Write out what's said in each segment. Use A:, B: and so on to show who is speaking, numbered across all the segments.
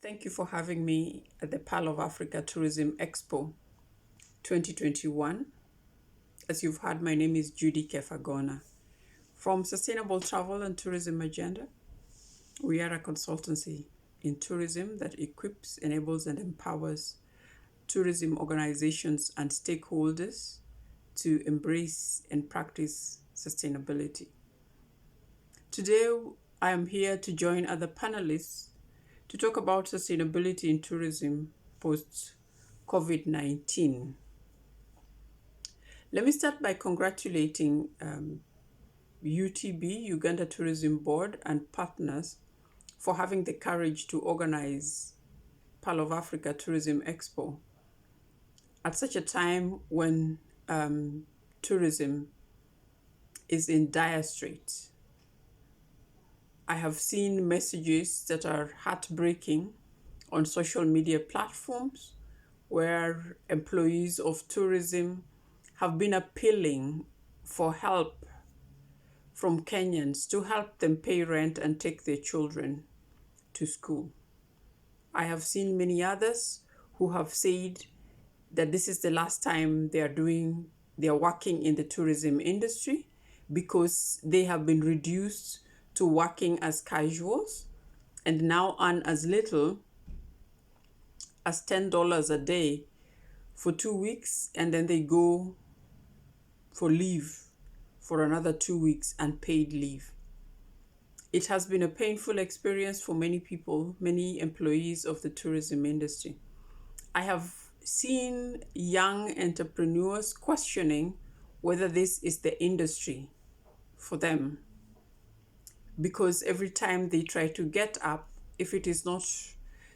A: Thank you for having me at the Pearl of Africa Tourism Expo 2021. As you've heard, my name is Judy Kefagona. From Sustainable Travel and Tourism Agenda, we are a consultancy in tourism that equips, enables, and empowers tourism organizations and stakeholders to embrace and practice sustainability. Today, I am here to join other panelists to talk about sustainability in tourism post-COVID-19. Let me start by congratulating UTB, Uganda Tourism Board, and partners for having the courage to organize Pearl of Africa Tourism Expo at such a time when tourism is in dire straits. I have seen messages that are heartbreaking on social media platforms where employees of tourism have been appealing for help from Kenyans to help them pay rent and take their children to school. I have seen many others who have said that this is the last time they are working in the tourism industry because they have been reduced to working as casuals and now earn as little as $10 a day for 2 weeks, and then they go for leave for another 2 weeks, unpaid leave. It has been a painful experience for many people, many employees of the tourism industry. I have seen young entrepreneurs questioning whether this is the industry for them, because every time they try to get up, if it is not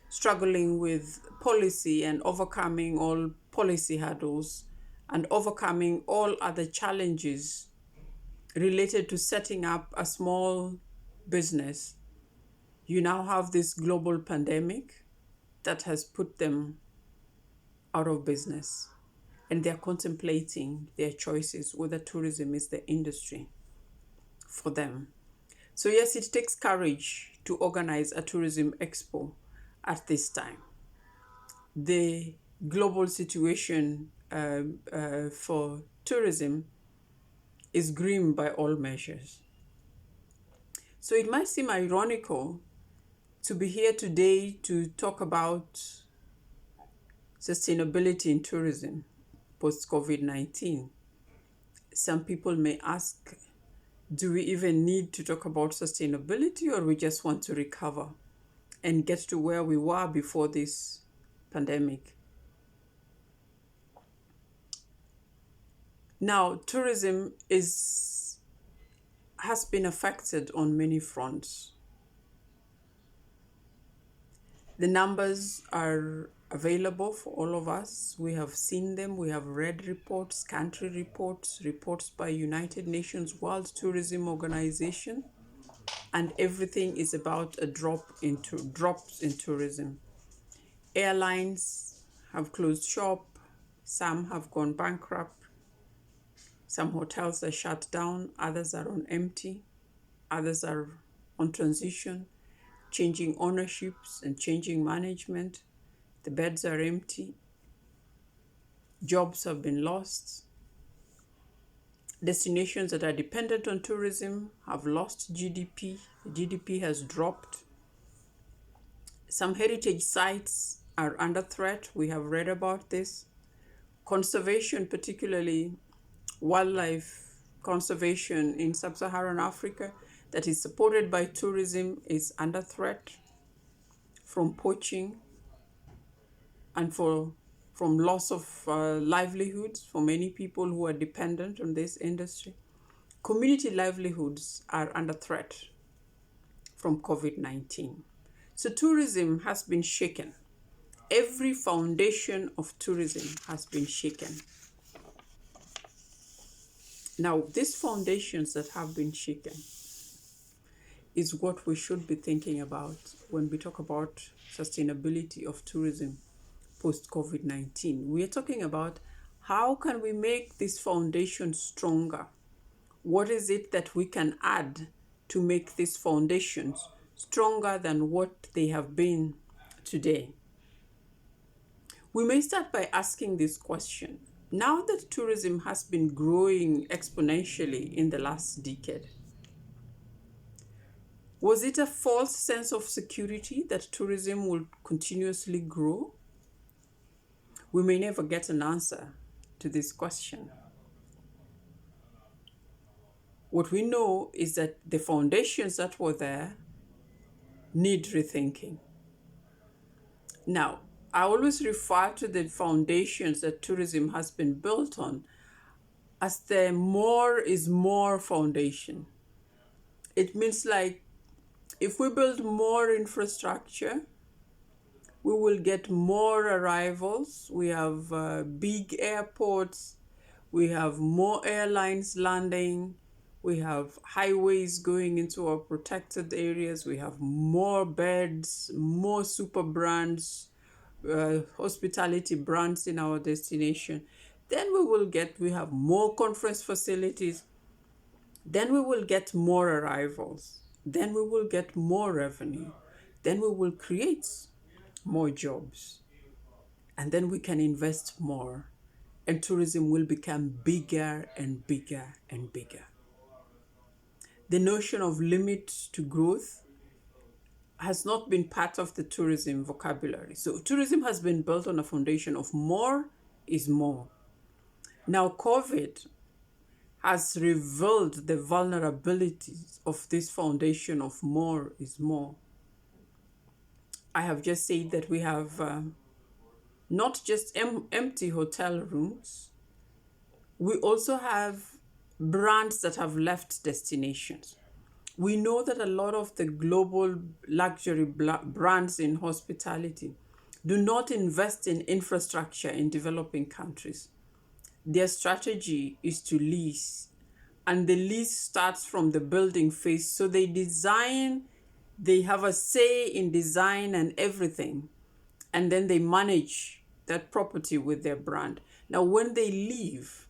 A: struggling with policy and overcoming all policy hurdles and overcoming all other challenges related to setting up a small business, you now have this global pandemic that has put them out of business, and they're contemplating their choices whether tourism is the industry for them. So yes, it takes courage to organize a tourism expo at this time. The global situation for tourism is grim by all measures. So it might seem ironical to be here today to talk about sustainability in tourism post-COVID-19. Some people may ask, do we even need to talk about sustainability, or we just want to recover and get to where we were before this pandemic? Now, tourism has been affected on many fronts. The numbers are available for all of us. We have seen them. We have read reports, country reports, reports by United Nations World Tourism Organization, and everything is about drops in tourism. Airlines have closed shop. Some have gone bankrupt. Some hotels are shut down. Others are on empty. Others are on transition, changing ownerships and changing management. The beds are empty. Jobs have been lost. Destinations that are dependent on tourism have lost GDP. The GDP has dropped. Some heritage sites are under threat. We have read about this. Conservation, particularly wildlife conservation in sub-Saharan Africa that is supported by tourism, is under threat from poaching and from loss of livelihoods for many people who are dependent on this industry. Community livelihoods are under threat from COVID-19. So tourism has been shaken. Every foundation of tourism has been shaken. Now, these foundations that have been shaken is what we should be thinking about when we talk about sustainability of tourism post-COVID-19. We are talking about how can we make this foundation stronger? What is it that we can add to make these foundations stronger than what they have been today. We may start by asking this question. Now that tourism has been growing exponentially in the last decade, was it a false sense of security that tourism will continuously grow? We may never get an answer to this question. What we know is that the foundations that were there need rethinking. Now, I always refer to the foundations that tourism has been built on as the more is more foundation. It means like if we build more infrastructure, we will get more arrivals. We have big airports, we have more airlines landing, we have highways going into our protected areas, we have more beds, more super brands, hospitality brands in our destination. Then we have more conference facilities. Then we will get more arrivals. Then we will get more revenue. Then we will create more jobs. And then we can invest more. And tourism will become bigger and bigger and bigger. The notion of limit to growth has not been part of the tourism vocabulary. So tourism has been built on a foundation of more is more. Now, COVID has revealed the vulnerabilities of this foundation of more is more. I have just said that we have not just empty hotel rooms, we also have brands that have left destinations. We know that a lot of the global luxury brands in hospitality do not invest in infrastructure in developing countries. Their strategy is to lease, and the lease starts from the building phase. So they have a say in design and everything, and then they manage that property with their brand. Now, when they leave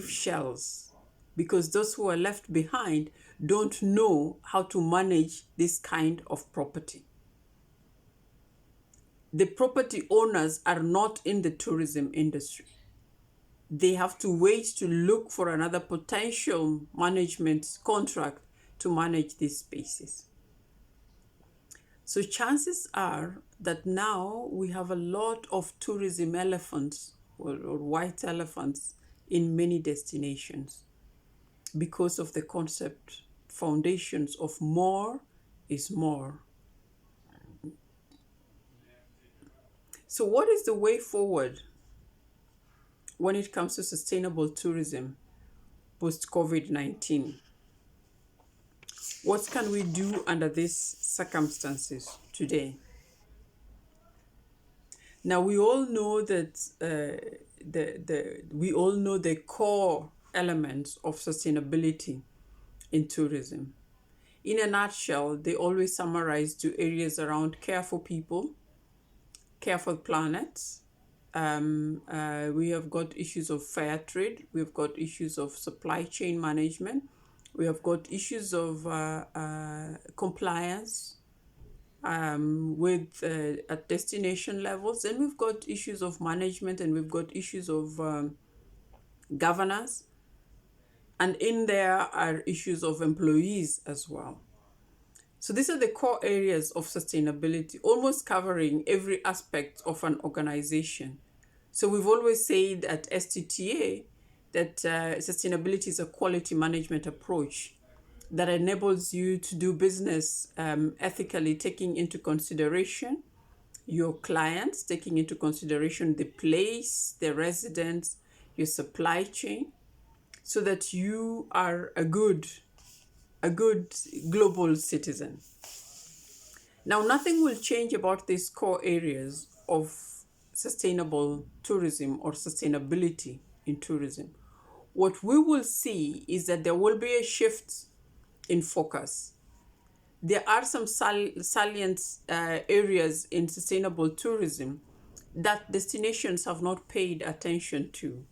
A: shells, because those who are left behind don't know how to manage this kind of property. The property owners are not in the tourism industry. They have to wait to look for another potential management contract to manage these spaces. So chances are that now we have a lot of tourism elephants or white elephants in many destinations because of the concept foundations of more is more. So what is the way forward when it comes to sustainable tourism post-COVID-19? What can we do under these circumstances today? Now, we all know that the core elements of sustainability in tourism. In a nutshell, they always summarize to areas around care for people, care for the planet. We have got issues of fair trade. We've got issues of supply chain management. We have got issues of compliance at destination levels. Then we've got issues of management, and we've got issues of governance. And in there are issues of employees as well. So these are the core areas of sustainability, almost covering every aspect of an organization. So we've always said at STTA that sustainability is a quality management approach that enables you to do business ethically, taking into consideration your clients, taking into consideration the place, the residents, your supply chain, so that you are a good global citizen. Now, nothing will change about these core areas of sustainable tourism or sustainability in tourism. What we will see is that there will be a shift in focus. There are some salient areas in sustainable tourism that destinations have not paid attention to.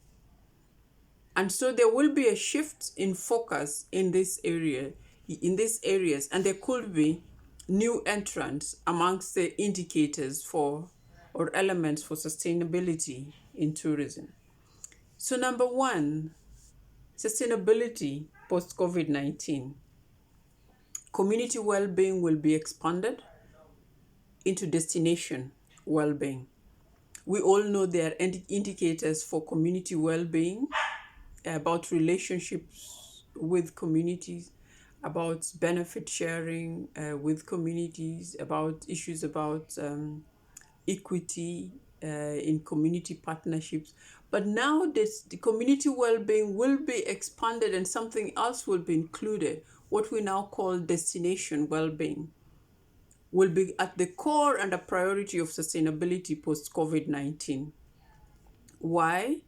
A: And so there will be a shift in focus in these areas, and there could be new entrants amongst the indicators for or elements for sustainability in tourism. So, number one, sustainability post COVID-19. Community well being will be expanded into destination well being. We all know there are indicators for community well being, about relationships with communities, about benefit sharing with communities, about issues about equity in community partnerships. But now the community well-being will be expanded and something else will be included, what we now call destination well-being will be at the core and a priority of sustainability post-COVID-19. Why?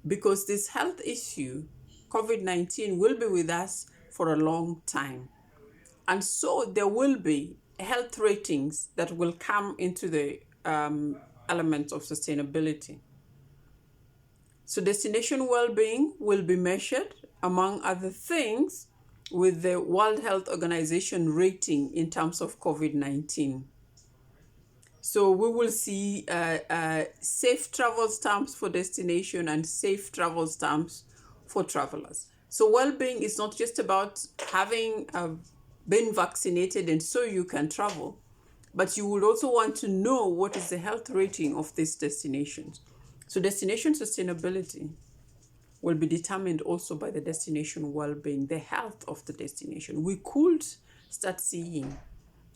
A: Because this health issue, COVID-19, will be with us for a long time. And so there will be health ratings that will come into the element of sustainability. So destination well-being will be measured, among other things, with the World Health Organization rating in terms of COVID-19. So we will see safe travel stamps for destination and safe travel stamps for travelers. So well-being is not just about having been vaccinated and so you can travel, but you would also want to know what is the health rating of these destinations. So destination sustainability will be determined also by the destination well-being, the health of the destination. We could start seeing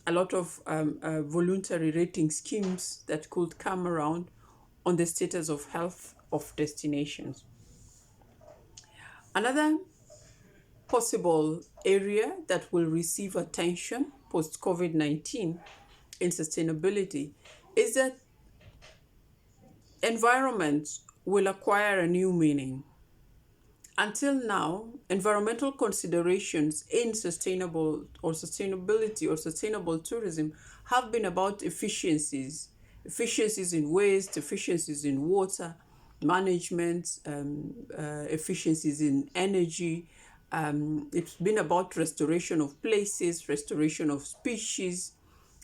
A: a lot of voluntary rating schemes that could come around on the status of health of destinations. Another possible area that will receive attention post-COVID-19 in sustainability is that environment will acquire a new meaning. Until now, environmental considerations in sustainability or sustainable tourism have been about efficiencies in waste, efficiencies in water management, efficiencies in energy. It's been about restoration of places, restoration of species.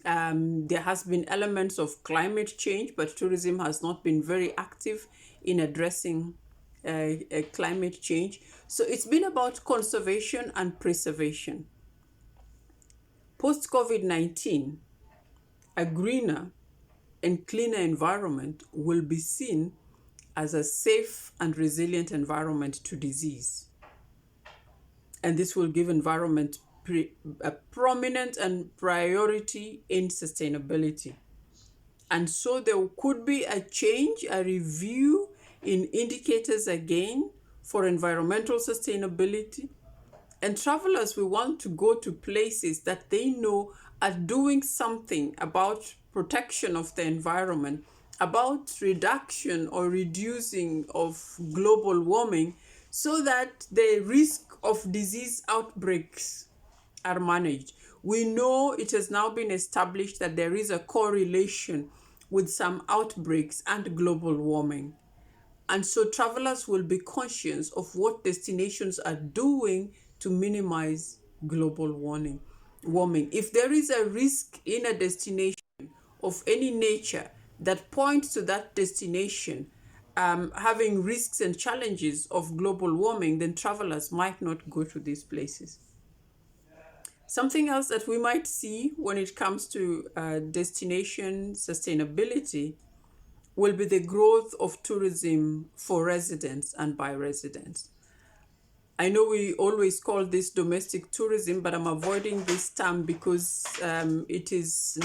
A: There has been elements of climate change, but tourism has not been very active in addressing climate change. So it's been about conservation and preservation. Post-COVID-19, a greener and cleaner environment will be seen as a safe and resilient environment to disease. And this will give environment a prominent and priority in sustainability. And so there could be a change, a review in indicators again for environmental sustainability. And travelers will want to go to places that they know are doing something about protection of the environment, about reduction or reducing of global warming, so that the risk of disease outbreaks are managed. We know it has now been established that there is a correlation with some outbreaks and global warming. And so travelers will be conscious of what destinations are doing to minimize global warming. If there is a risk in a destination of any nature that points to that destination having risks and challenges of global warming, then travelers might not go to these places. Something else that we might see when it comes to destination sustainability will be the growth of tourism for residents and by residents. I know we always call this domestic tourism, but I'm avoiding this term because it is